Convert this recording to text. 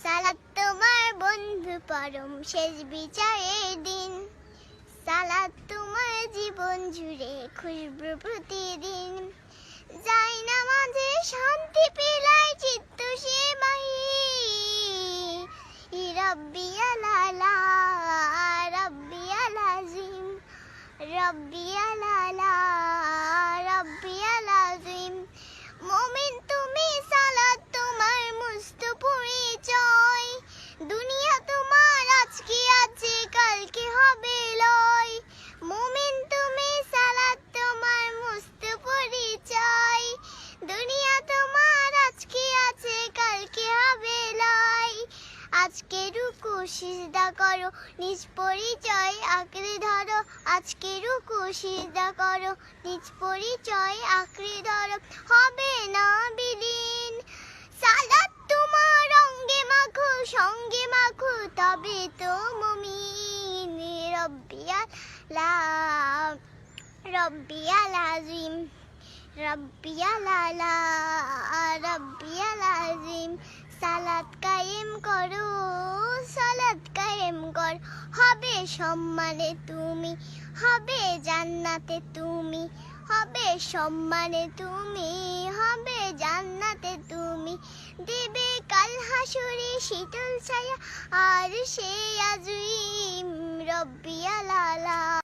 সালাত তোমার বন্ধু পরম শেষ বিচারের দিন। সালাত তোমার জীবন জুড়ে খুশবু প্রতিদিন। যাই না মাঝে শান্তি পিলাই চিত্ত সে মাহি। রব্বি আলালা রব্বি আলাজিম রব্বি আলালা রব্বি আলাজিম। মুমিন তুমি সালাত তোমার মস্ত পরিচয়। দুনিয়া তোমার আজকে আছে কালকে হবে লয়। মুমিন তুমি সালাত তোমার মস্ত পরিচয়। দুনিয়া তোমার আজকে আছে কালকে হবে লয়। আজকে রুকু সিজদা করো নিজ পরিচয় আঁকড়ে ধরো। আজকে রুকু সিজদা করো নিজ পরিচয় আঁকড়ে ধরো। হবে না বিলীন সালাত তোমার অঙ্গে মাখো সঙ্গে মাখো তবে তো মুমিন। রব্বি আলা রব্বি আলাজিম রব্বি আলালা রব্বি আলাজিম। সালাত কায়েম করো সালাত কায়েম কর। হবে সম্মানে তুমি হবে জান্নাতে তুমি। হবে সম্মানে তুমি হবে জান্নাতে তুমি। দেবে কাল হাসরে শীতল ছায়া আর সে আজীম। রব্বি আলালা।